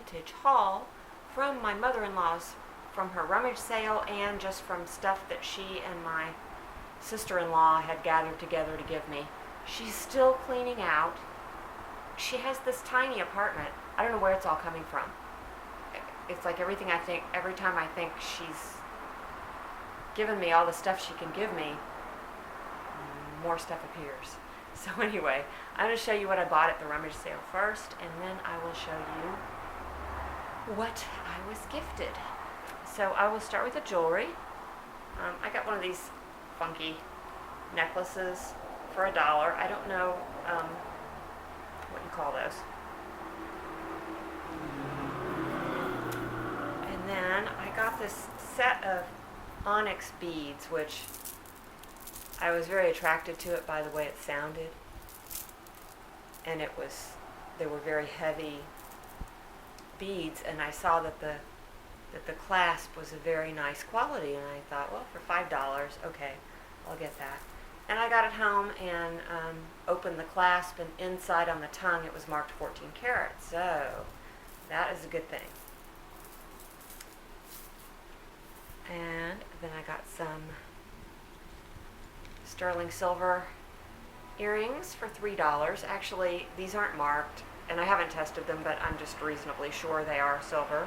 vintage haul from my mother-in-law's, from her rummage sale, and just from stuff that she and my sister-in-law had gathered together to give me. She's still cleaning out. She has this tiny apartment. I don't know where it's all coming from. It's like every time I think she's given me all the stuff she can give me, more stuff appears. So anyway, I'm going to show you what I bought at the rummage sale first, and then I will show you what I was gifted. So I will start with the jewelry. I got one of these funky necklaces for $1. I don't know what you call those. And then I got this set of onyx beads, which I was very attracted to it by the way it sounded. And they were very heavy beads, and I saw that the clasp was a very nice quality, and I thought, well, for $5, okay, I'll get that. And I got it home and opened the clasp, and inside on the tongue it was marked 14 karat, so that is a good thing. And then I got some sterling silver earrings for $3. Actually, these aren't marked, and I haven't tested them, but I'm just reasonably sure they are silver.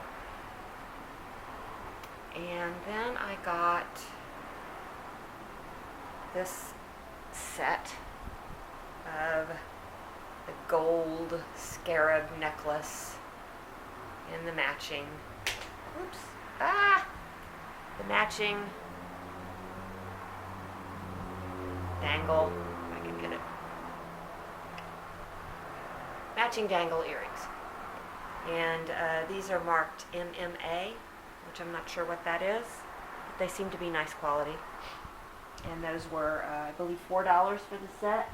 And then I got this set of the gold scarab necklace in the matching, the matching dangle, if I can get it, matching dangle earrings. And these are marked MMA, which I'm not sure what that is, but they seem to be nice quality. And those were, I believe, $4 for the set.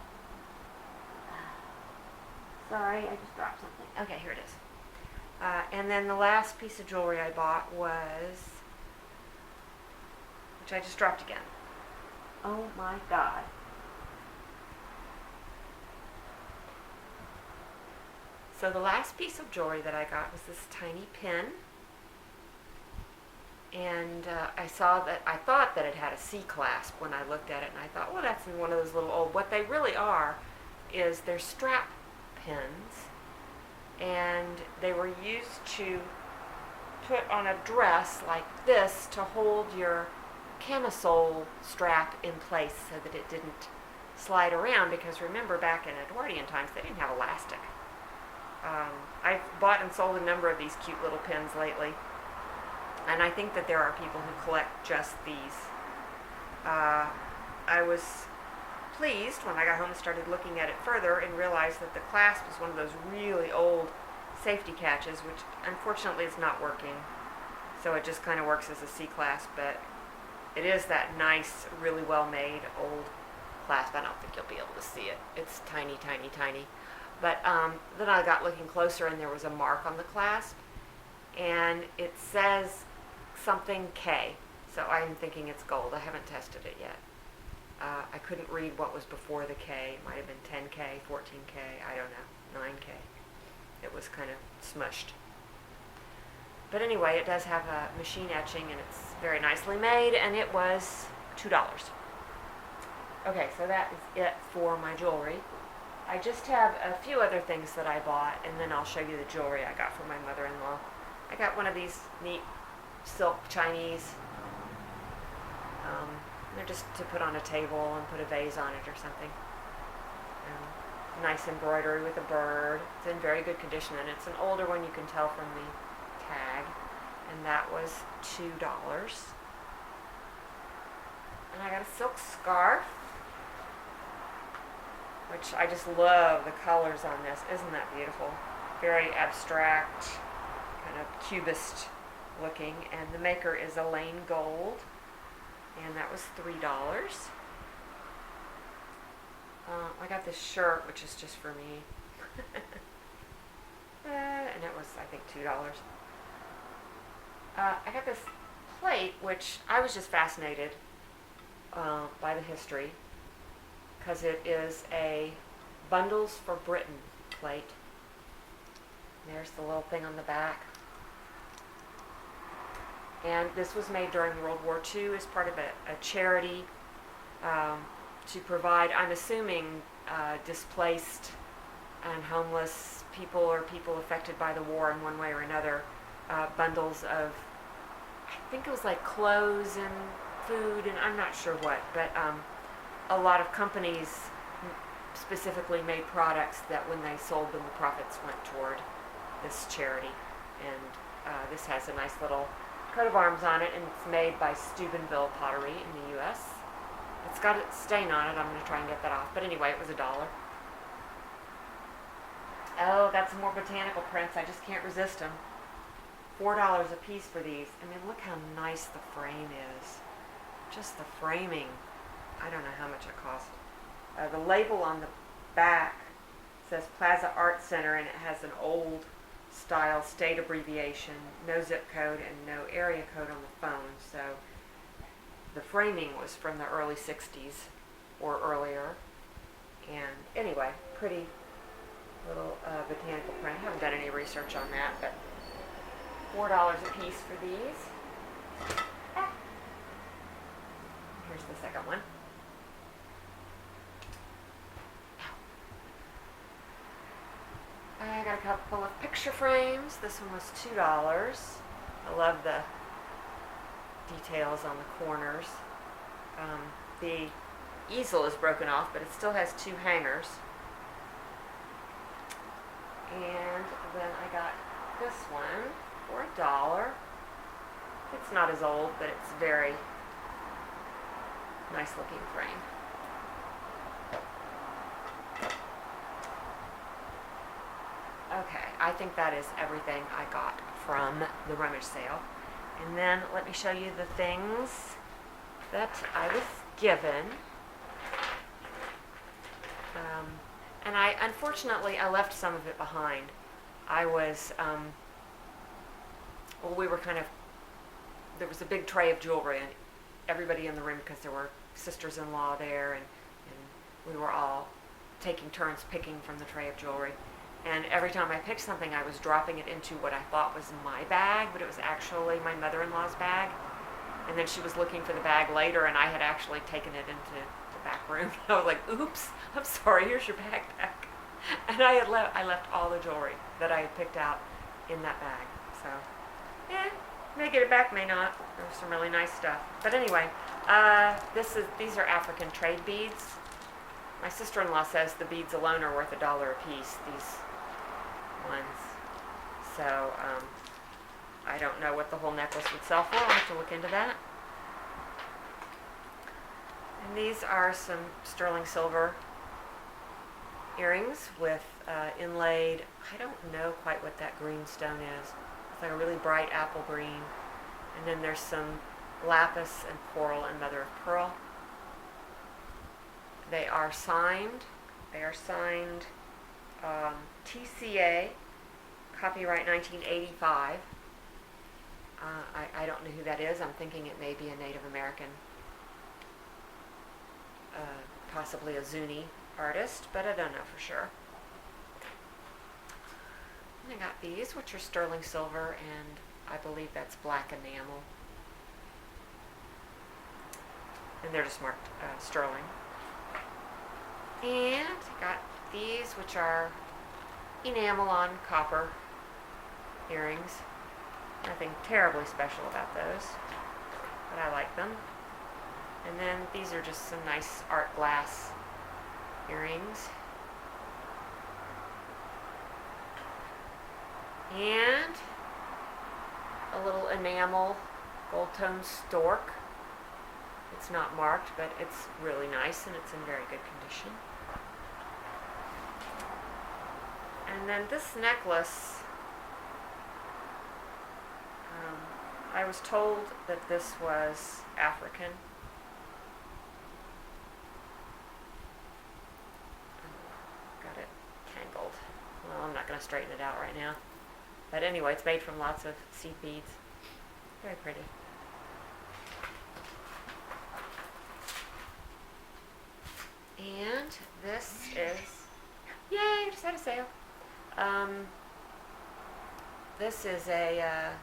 Sorry, I just dropped something. Okay, here it is. And then the last piece of jewelry I bought was, which I just dropped again. Oh my God. So the last piece of jewelry that I got was this tiny pin. And I thought that it had a C clasp when I looked at it, and I thought, well, that's in one of those little old, what they really are is they're strap pins, and they were used to put on a dress like this to hold your camisole strap in place so that it didn't slide around, because remember, back in Edwardian times, they didn't have elastic. I've bought and sold a number of these cute little pins lately, and I think that there are people who collect just these. I was pleased when I got home and started looking at it further and realized that the clasp is one of those really old safety catches, which unfortunately is not working. So it just kind of works as a C clasp, but it is that nice, really well-made old clasp. I don't think you'll be able to see it. It's tiny, tiny, tiny. But then I got looking closer, and there was a mark on the clasp, and it says something K. So I'm thinking it's gold. I haven't tested it yet. I couldn't read what was before the K. It might have been 10K, 14K, I don't know, 9K. It was kind of smushed. But anyway, it does have a machine etching, and it's very nicely made, and it was $2. Okay, so that is it for my jewelry. I just have a few other things that I bought, and then I'll show you the jewelry I got for my mother-in-law. I got one of these neat silk Chinese. They're just to put on a table and put a vase on it or something. Nice embroidery with a bird. It's in very good condition, and it's an older one, you can tell from the tag. And that was $2. And I got a silk scarf, which I just love the colors on this. Isn't that beautiful? Very abstract, kind of cubist looking. And the maker is Elaine Gold. And that was $3. I got this shirt, which is just for me. And it was, I think, $2. I got this plate, which I was just fascinated by the history, because it is a Bundles for Britain plate. There's the little thing on the back. And this was made during World War II as part of a charity to provide, I'm assuming, displaced and homeless people or people affected by the war in one way or another, bundles of, I think it was like clothes and food and I'm not sure what, but a lot of companies specifically made products that when they sold them, the profits went toward this charity. And this has a nice little coat of arms on it, and it's made by Steubenville Pottery in the U.S. It's got a stain on it. I'm going to try and get that off. But anyway, it was $1. Oh, got some more botanical prints. I just can't resist them. $4 a piece for these. I mean, look how nice the frame is. Just the framing. I don't know how much it cost. The label on the back says Plaza Art Center, and it has an old style state abbreviation, no zip code, and no area code on the phone. So the framing was from the early 60s or earlier. And anyway, pretty little botanical print. I haven't done any research on that, but $4 a piece for these. Here's the second one. I got a couple of picture frames. This one was $2. I love the details on the corners. The easel is broken off, but it still has 2 hangers. And then I got this one for $1. It's not as old, but it's very nice looking frame. Okay, I think that is everything I got from the rummage sale. And then let me show you the things that I was given. And unfortunately, I left some of it behind. I was, we were there was a big tray of jewelry, and everybody in the room, because there were sisters-in-law there, and we were all taking turns picking from the tray of jewelry. And every time I picked something, I was dropping it into what I thought was my bag, but it was actually my mother-in-law's bag. And then she was looking for the bag later, and I had actually taken it into the back room. I was like, oops, I'm sorry, here's your bag back. And I left all the jewelry that I had picked out in that bag. So, may get it back, may not. There's some really nice stuff. But anyway, these are African trade beads. My sister-in-law says the beads alone are worth $1 a piece, these ones. So, I don't know what the whole necklace would sell for. I'll have to look into that. And these are some sterling silver earrings with inlaid, I don't know quite what that green stone is. It's like a really bright apple green. And then there's some lapis and coral and mother of pearl. They are signed. TCA, copyright 1985. I don't know who that is. I'm thinking it may be a Native American, possibly a Zuni artist, but I don't know for sure. And I got these, which are sterling silver, and I believe that's black enamel. And they're just marked sterling. And I got these, which are enamel on copper earrings. Nothing terribly special about those, but I like them. And then these are just some nice art glass earrings. And a little enamel gold tone stork. It's not marked, but it's really nice and it's in very good condition. And then this necklace, I was told that this was African. Got it tangled. Well, I'm not going to straighten it out right now. But anyway, it's made from lots of seed beads. Very pretty. And this is, yay, just had a sale. This is a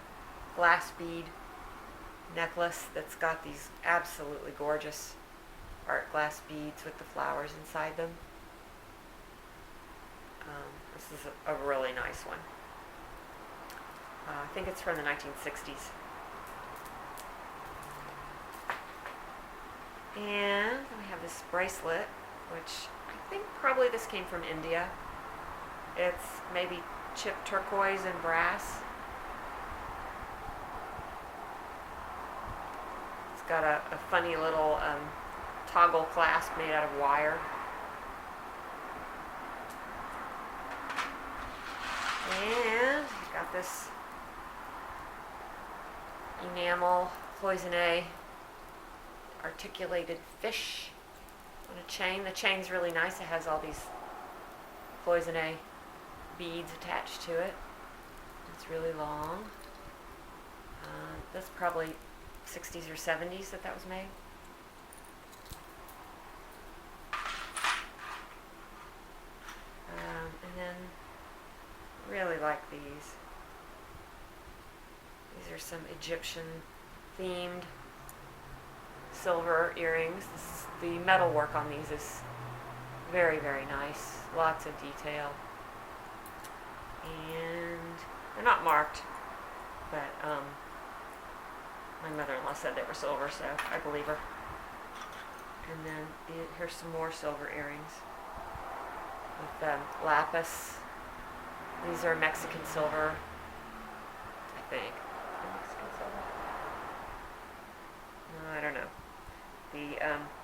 glass bead necklace that's got these absolutely gorgeous art glass beads with the flowers inside them. This is a really nice one. I think it's from the 1960s. And we have this bracelet, which I think probably this came from India. It's maybe chipped turquoise and brass. It's got a funny little toggle clasp made out of wire. And I've got this enamel cloisonne articulated fish on a chain. The chain's really nice. It has all these cloisonne beads attached to it. It's really long. That's probably 60s or 70s that was made. And then really like these. These are some Egyptian themed silver earrings. The metal work on these is very, very nice. Lots of detail. And they're not marked, but my mother-in-law said they were silver, so I believe her. And then here's some more silver earrings with lapis. These are Mexican silver, I think. Mexican silver? No, I don't know.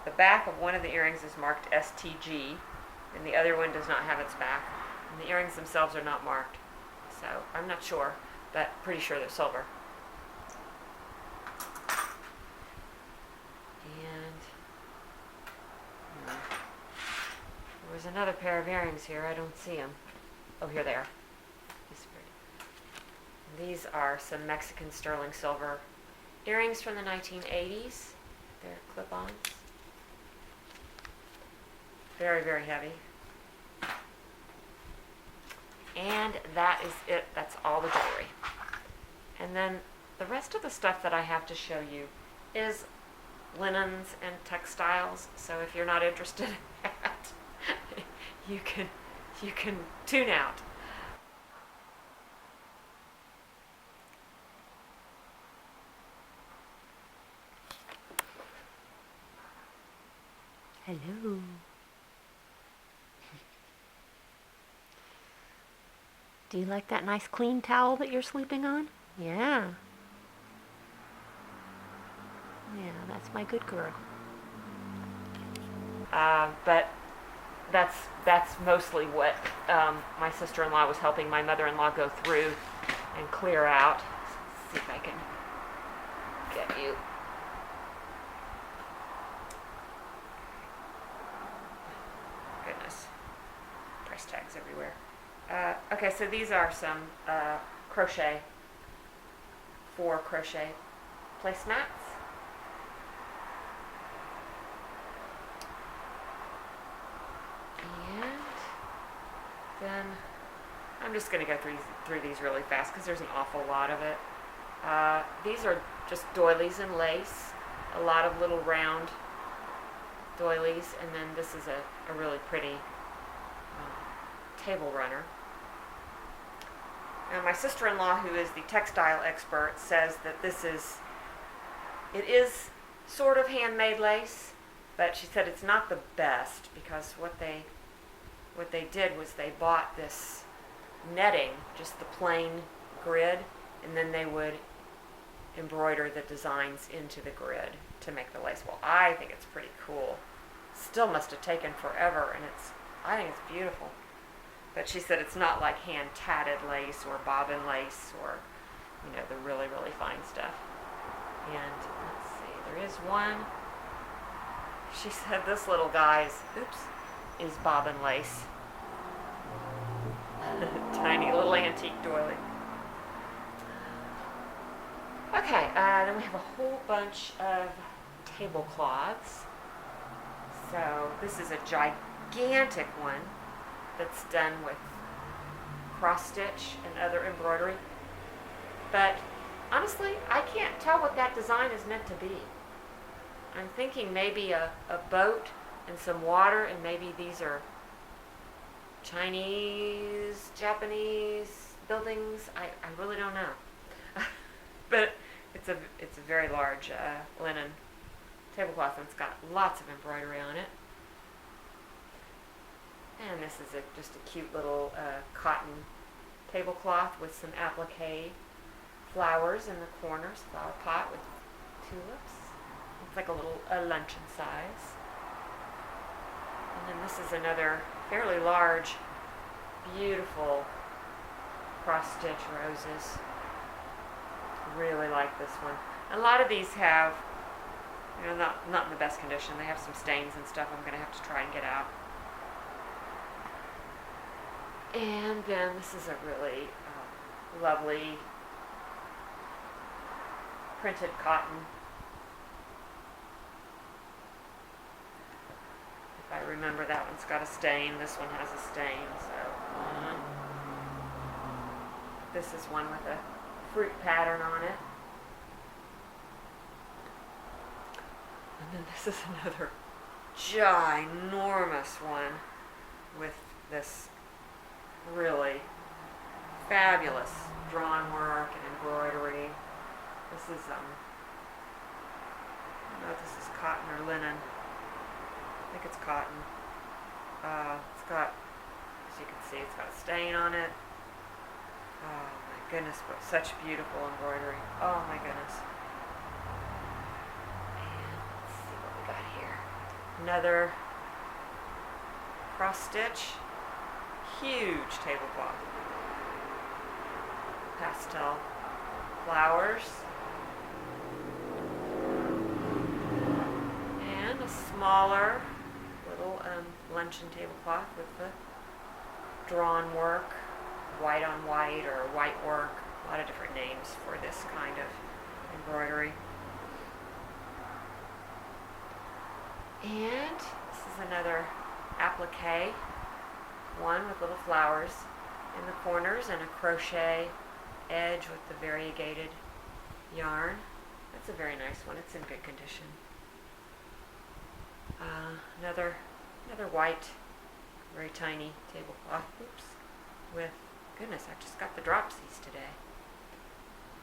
The back of one of the earrings is marked STG, and the other one does not have its back. And the earrings themselves are not marked, so I'm not sure, but pretty sure they're silver. And there was another pair of earrings here. I don't see them. Oh, here they are. These are some Mexican sterling silver earrings from the 1980s. They're clip-ons. Very, very heavy. And that is it. That's all the jewelry. And then the rest of the stuff that I have to show you is linens and textiles. So if you're not interested in that, you can tune out. Hello. Do you like that nice clean towel that you're sleeping on? Yeah. Yeah, that's my good girl. But that's mostly what my sister-in-law was helping my mother-in-law go through and clear out. Let's see if I can get you. Goodness. Price tags everywhere. Okay, so these are some crochet placemats. And then I'm just going to go through these really fast because there's an awful lot of it. These are just doilies and lace, a lot of little round doilies, and then this is a really pretty table runner. Now, my sister-in-law, who is the textile expert, says that it is sort of handmade lace, but she said it's not the best because what they did was they bought this netting, just the plain grid, and then they would embroider the designs into the grid to make the lace. Well, I think it's pretty cool. Still must have taken forever, and I think it's beautiful. But she said it's not like hand tatted lace or bobbin lace or, the really, really fine stuff. And let's see, there is one. She said this little guy's, is bobbin lace. Tiny little antique doily. Okay, then we have a whole bunch of tablecloths. So this is a gigantic one that's done with cross stitch and other embroidery. But honestly, I can't tell what that design is meant to be. I'm thinking maybe a boat and some water, and maybe these are Chinese, Japanese buildings. I really don't know. But it's a very large linen tablecloth, and it's got lots of embroidery on it. And this is just a cute little cotton tablecloth with some applique flowers in the corners, flower pot with tulips. It's like a little luncheon size. And then this is another fairly large, beautiful cross-stitch roses. Really like this one. A lot of these have, not in the best condition. They have some stains and stuff I'm going to have to try and get out. And then this is a really lovely printed cotton. If I remember, that one's got a stain. This one has a stain. So this is one with a fruit pattern on it. And then this is another ginormous one with this really fabulous drawn work and embroidery. This is I don't know if this is cotton or linen. I think it's cotton. It's got, as you can see, it's got a stain on it. Oh my goodness, but such beautiful embroidery. Oh my goodness. And let's see what we got here. Another cross stitch. Huge tablecloth. Pastel flowers. And a smaller little luncheon tablecloth with the drawn work, white on white or white work. A lot of different names for this kind of embroidery. And this is another applique one with little flowers in the corners and a crochet edge with the variegated yarn. That's a very nice one. It's in good condition. Another white, very tiny tablecloth. Oops. With, goodness, I just got the dropsies today.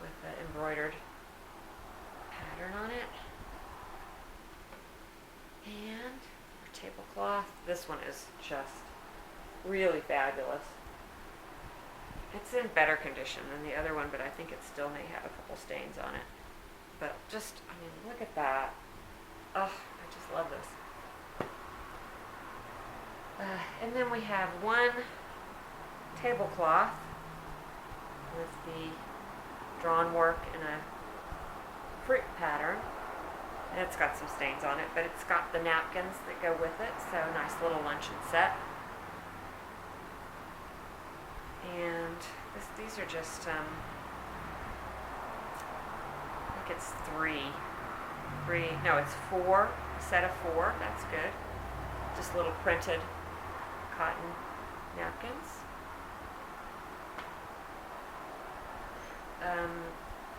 With the embroidered pattern on it. And our tablecloth. This one is just really fabulous. It's in better condition than the other one, but I think it still may have a couple stains on it. But just, I mean, look at that. Oh, I just love this. And then we have one tablecloth with the drawn work in a fruit pattern. And it's got some stains on it, but it's got the napkins that go with it, so a nice little luncheon set. And these are just, I think it's it's four, a set of four, that's good. Just little printed cotton napkins.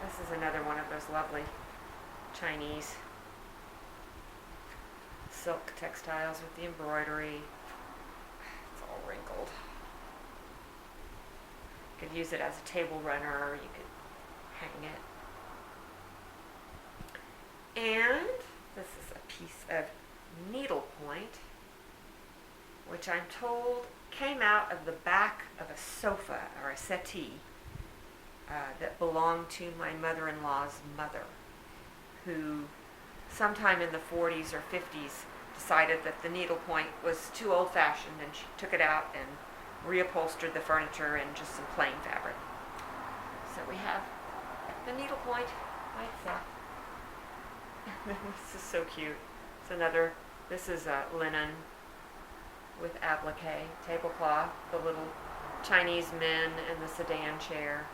This is another one of those lovely Chinese silk textiles with the embroidery. It's all wrinkled. You could use it as a table runner, or you could hang it. And this is a piece of needlepoint, which I'm told came out of the back of a sofa or a settee that belonged to my mother-in-law's mother, who sometime in the 40s or 50s decided that the needlepoint was too old-fashioned, and she took it out and reupholstered the furniture in just some plain fabric. So we have the needlepoint by itself. This is so cute. This is linen with applique tablecloth, the little Chinese men in the sedan chair.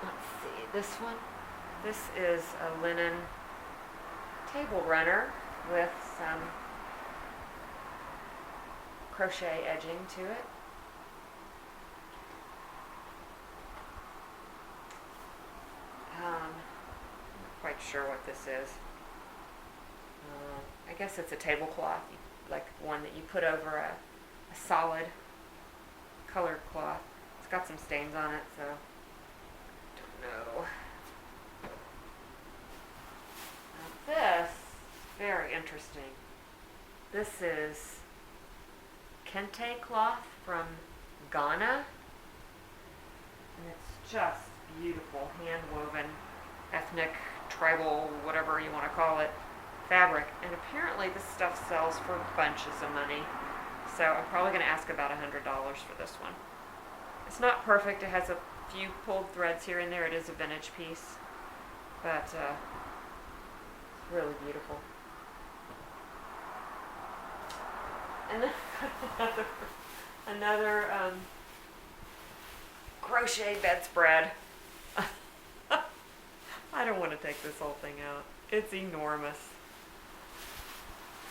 Let's see, this one. This is a linen table runner with some crochet edging to it. sure what this is. I guess it's a tablecloth, like one that you put over a solid colored cloth. It's got some stains on it, so don't know. Now this is very interesting. This is kente cloth from Ghana, and it's just beautiful, hand-woven, ethnic, tribal, whatever you want to call it, fabric. And apparently this stuff sells for bunches of money, so I'm probably going to ask about $100 for this one. It's not perfect. It has a few pulled threads here and there. It is a vintage piece, but it's really beautiful. And then another crochet bedspread. I don't want to take this whole thing out. It's enormous.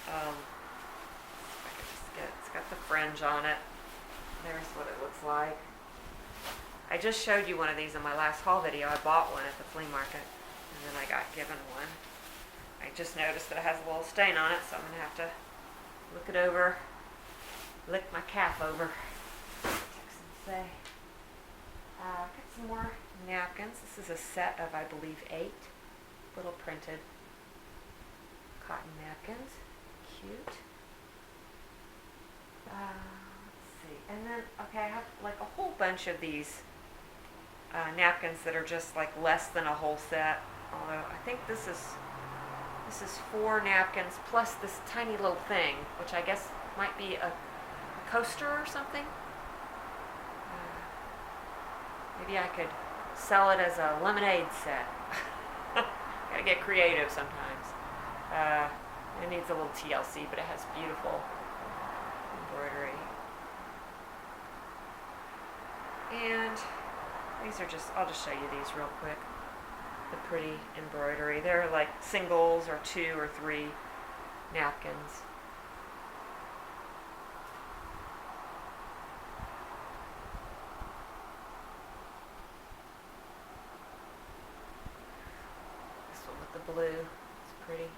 I can just get, it's got the fringe on it. There's what it looks like. I just showed you one of these in my last haul video. I bought one at the flea market, and then I got given one. I just noticed that it has a little stain on it, so I'm going to have to look it over, lick my calf over. Say. Got some more napkins. This is a set of, I believe, 8 little printed cotton napkins. Cute. Let's see. And then, okay, I have like a whole bunch of these napkins that are just like less than a whole set. Although I think this is 4 napkins plus this tiny little thing, which I guess might be a coaster or something. Maybe I could sell it as a lemonade set. Gotta get creative sometimes. It needs a little TLC, but it has beautiful embroidery. And these are just, I'll just show you these real quick. The pretty embroidery. They're like singles or 2 or 3 napkins. The blue, it's pretty.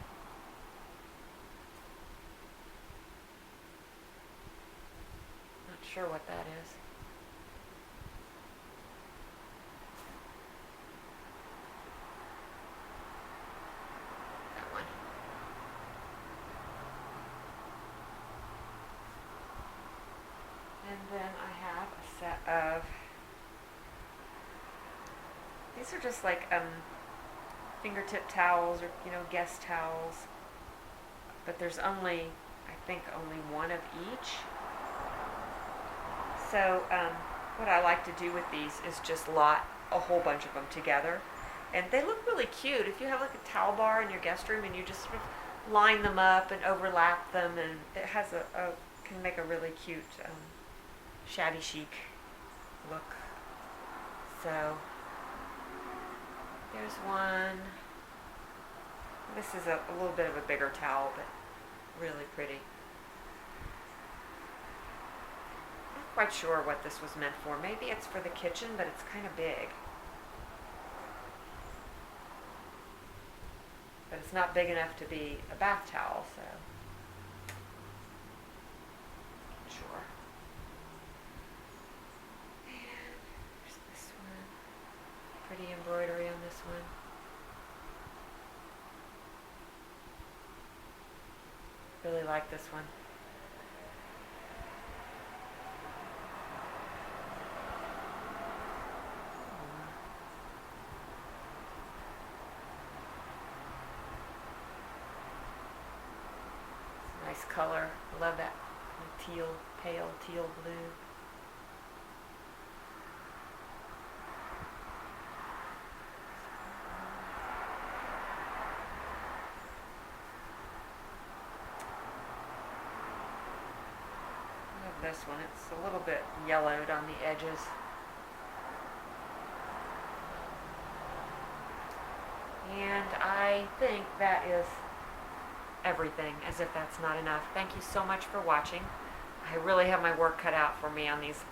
Not sure what that is. That one. And then I have a set of, these are just like fingertip towels, or guest towels, but there's only, I think, only one of each. So what I like to do with these is just lot a whole bunch of them together, and they look really cute. If you have like a towel bar in your guest room and you just sort of line them up and overlap them, and it has can make a really cute shabby chic look. So there's one. This is a little bit of a bigger towel, but really pretty. Not quite sure what this was meant for. Maybe it's for the kitchen, but it's kind of big. But it's not big enough to be a bath towel, so not sure. And there's this one. Pretty embroidery on this one. Really like this one. It's a nice color. I love that teal, pale teal blue. This one, it's a little bit yellowed on the edges. And I think that is everything, as if that's not enough. Thank you so much for watching. I really have my work cut out for me on these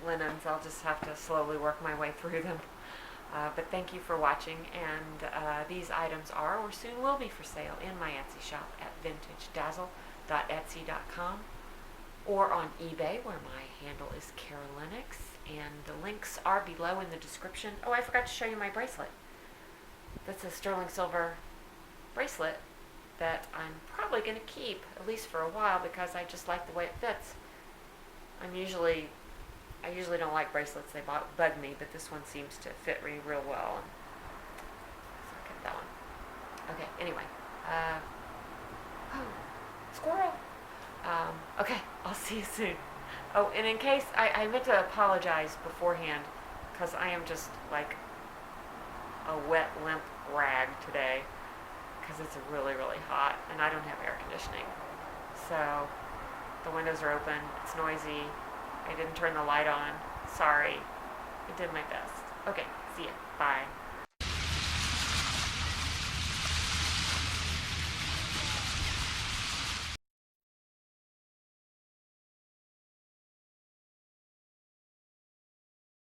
linens. I'll just have to slowly work my way through them. But thank you for watching, and these items are or soon will be for sale in my Etsy shop at vintagedazz.etsy.com or on eBay, where my handle is Carolinix, and the links are below in the description. Oh, I forgot to show you my bracelet. That's a sterling silver bracelet that I'm probably going to keep, at least for a while, because I just like the way it fits. I usually don't like bracelets, they bug me, but this one seems to fit me real well. So I kept that one. Okay, anyway. Oh, squirrel! Okay, I'll see you soon. Oh, and in case, I meant to apologize beforehand, because I am just like a wet, limp rag today, because it's really, really hot, and I don't have air conditioning. So, the windows are open, it's noisy, I didn't turn the light on, sorry, I did my best. Okay, see ya, bye.